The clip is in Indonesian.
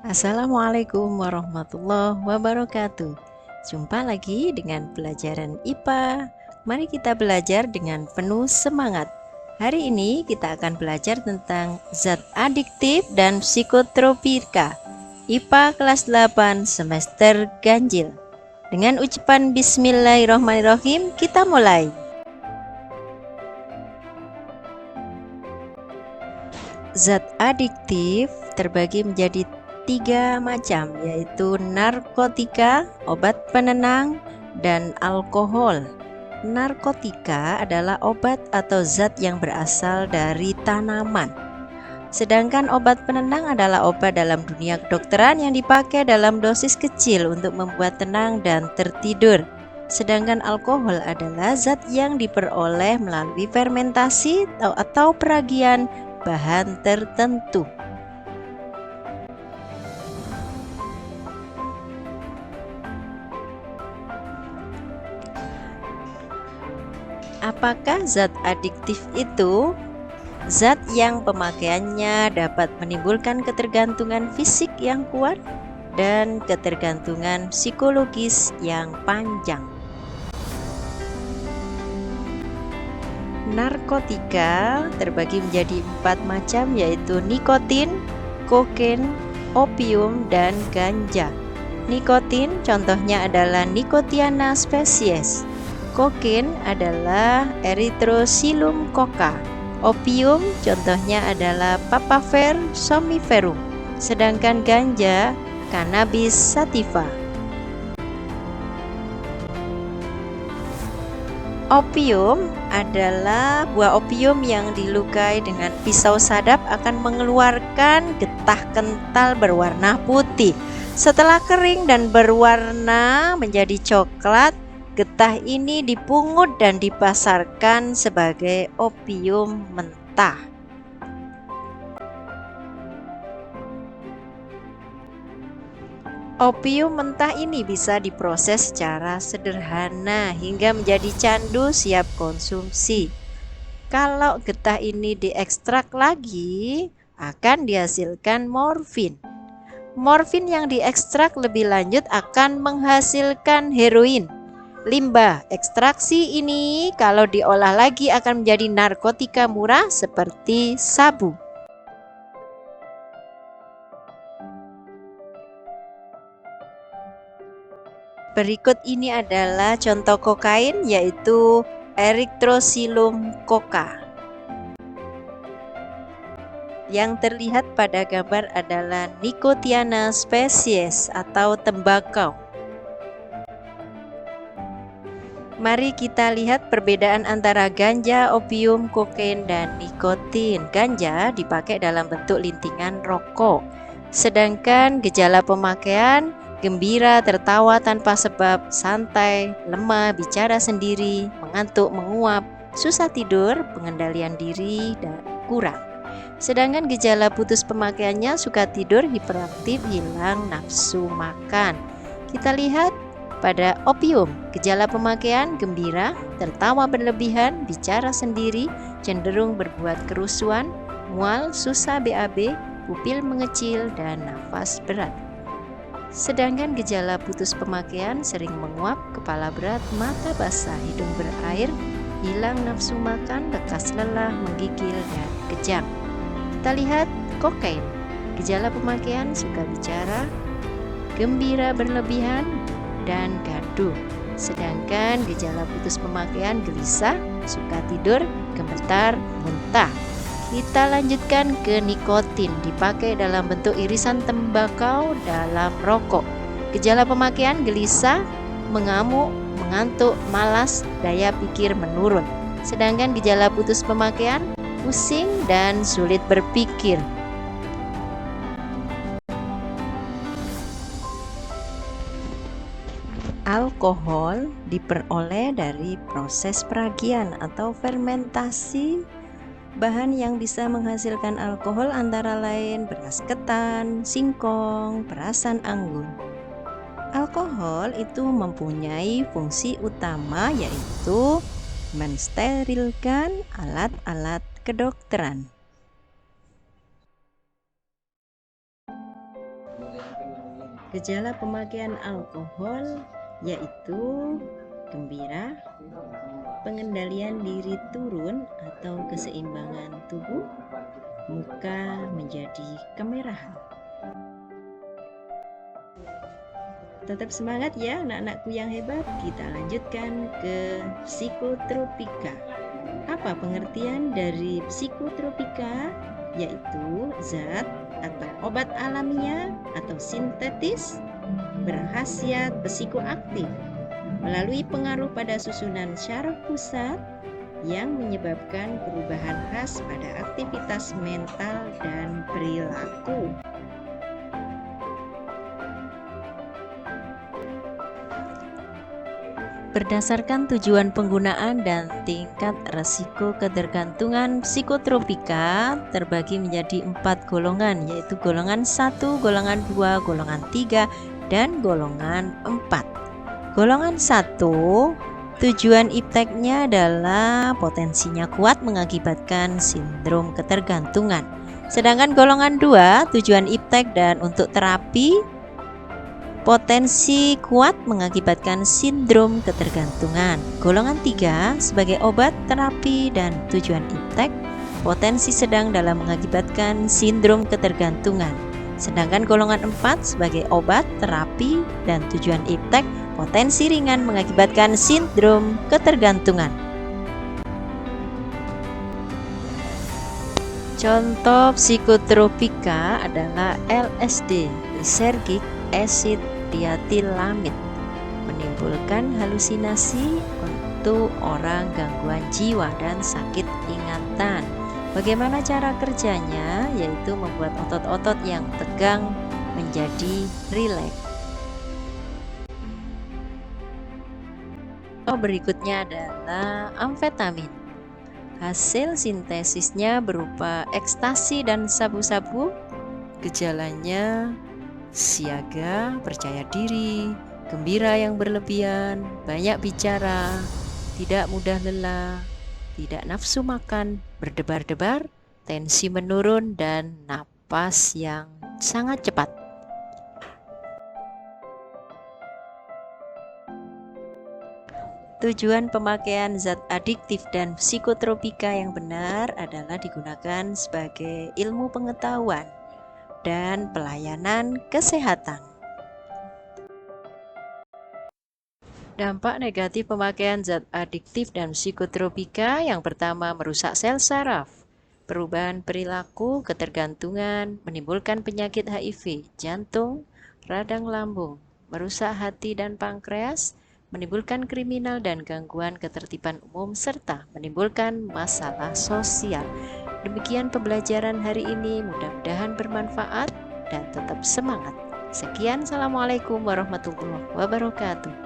Assalamualaikum warahmatullahi wabarakatuh. Jumpa lagi dengan pelajaran IPA. Mari kita belajar dengan penuh semangat. Hari ini kita akan belajar tentang zat adiktif dan psikotropika. IPA kelas 8 semester ganjil. Dengan ucapan Bismillahirrahmanirrahim, kita mulai. Zat adiktif terbagi menjadi 3 macam, yaitu narkotika, obat penenang, dan alkohol. Narkotika adalah obat atau zat yang berasal dari tanaman. Sedangkan obat penenang adalah obat dalam dunia kedokteran yang dipakai dalam dosis kecil untuk membuat tenang dan tertidur. Sedangkan alkohol adalah zat yang diperoleh melalui fermentasi atau peragian bahan tertentu. Apakah zat adiktif itu? Zat yang pemakaiannya dapat menimbulkan ketergantungan fisik yang kuat dan ketergantungan psikologis yang panjang. Narkotika terbagi menjadi 4 macam, yaitu nikotin, kokain, opium, dan ganja. Nikotin contohnya adalah Nicotiana species. Kokain adalah Erythrocilum coca. Opium contohnya adalah Papaver somniferum. Sedangkan ganja Cannabis sativa. Opium adalah buah opium yang dilukai dengan pisau sadap akan mengeluarkan getah kental berwarna putih. Setelah kering dan berwarna menjadi coklat, getah ini dipungut dan dipasarkan sebagai opium mentah. Opium mentah ini bisa diproses secara sederhana hingga menjadi candu siap konsumsi. Kalau getah ini diekstrak lagi, akan dihasilkan morfin. Morfin yang diekstrak lebih lanjut akan menghasilkan heroin. Limbah ekstraksi ini kalau diolah lagi akan menjadi narkotika murah seperti sabu. Berikut ini adalah contoh kokain, yaitu Erythrocilum coca. Yang terlihat pada gambar adalah Nicotiana species atau tembakau. Mari kita lihat perbedaan antara ganja, opium, kokain, dan nikotin. Ganja dipakai dalam bentuk lintingan rokok. Sedangkan gejala pemakaian gembira, tertawa tanpa sebab, santai, lemah, bicara sendiri, mengantuk, menguap, susah tidur, pengendalian diri, dan kurang. Sedangkan gejala putus pemakaiannya suka tidur, hiperaktif, hilang nafsu makan. Kita lihat pada opium, gejala pemakaian gembira, tertawa berlebihan, bicara sendiri, cenderung berbuat kerusuhan, mual, susah BAB, pupil mengecil, dan nafas berat. Sedangkan gejala putus pemakaian sering menguap, kepala berat, mata basah, hidung berair, hilang nafsu makan, lekas lelah, menggigil, dan kejang. Kita lihat kokain, gejala pemakaian suka bicara, gembira berlebihan, dan gaduh. Sedangkan gejala putus pemakaian gelisah, suka tidur, gemetar, muntah. Kita lanjutkan ke nikotin, dipakai dalam bentuk irisan tembakau dalam rokok. Gejala pemakaian gelisah, mengamuk, mengantuk, malas, daya pikir menurun. Sedangkan gejala putus pemakaian pusing dan sulit berpikir. Alkohol diperoleh dari proses peragian atau fermentasi. Bahan yang bisa menghasilkan alkohol antara lain beras ketan, singkong, perasan anggur. Alkohol itu mempunyai fungsi utama, yaitu mensterilkan alat-alat kedokteran. Gejala pemakaian alkohol yaitu gembira, pengendalian diri turun atau keseimbangan tubuh, muka menjadi kemerahan. Tetap semangat ya anak-anakku yang hebat. Kita lanjutkan ke psikotropika. Apa pengertian dari psikotropika? Yaitu zat atau obat alamiah atau sintetis berkhasiat psikoaktif melalui pengaruh pada susunan syaraf pusat yang menyebabkan perubahan khas pada aktivitas mental dan perilaku. Berdasarkan tujuan penggunaan dan tingkat resiko ketergantungan, psikotropika terbagi menjadi 4 golongan, yaitu golongan 1, golongan 2, golongan 3, dan golongan 4. Golongan 1, tujuan ipteknya adalah potensinya kuat mengakibatkan sindrom ketergantungan. Sedangkan golongan 2, tujuan iptek dan untuk terapi, potensi kuat mengakibatkan sindrom ketergantungan. Golongan 3 sebagai obat, terapi, dan tujuan iptek, potensi sedang dalam mengakibatkan sindrom ketergantungan. Sedangkan golongan 4 sebagai obat, terapi, dan tujuan iptek, potensi ringan mengakibatkan sindrom ketergantungan. Contoh psikotropika adalah LSD, lysergic acid dietilamid, menimbulkan halusinasi untuk orang gangguan jiwa dan sakit ingatan. Bagaimana cara kerjanya? Yaitu membuat otot-otot yang tegang menjadi rileks. Berikutnya adalah amfetamin. Hasil sintesisnya berupa ekstasi dan sabu-sabu. Gejalanya siaga, percaya diri, gembira yang berlebihan, banyak bicara, tidak mudah lelah, tidak nafsu makan, berdebar-debar, tensi menurun, dan napas yang sangat cepat. Tujuan pemakaian zat adiktif dan psikotropika yang benar adalah digunakan sebagai ilmu pengetahuan dan pelayanan kesehatan. Dampak negatif pemakaian zat adiktif dan psikotropika yang pertama merusak sel saraf, perubahan perilaku, ketergantungan, menimbulkan penyakit HIV, jantung, radang lambung, merusak hati dan pankreas, menimbulkan kriminal dan gangguan ketertiban umum, serta menimbulkan masalah sosial. Demikian pembelajaran hari ini, mudah-mudahan bermanfaat dan tetap semangat. Sekian, assalamualaikum warahmatullahi wabarakatuh.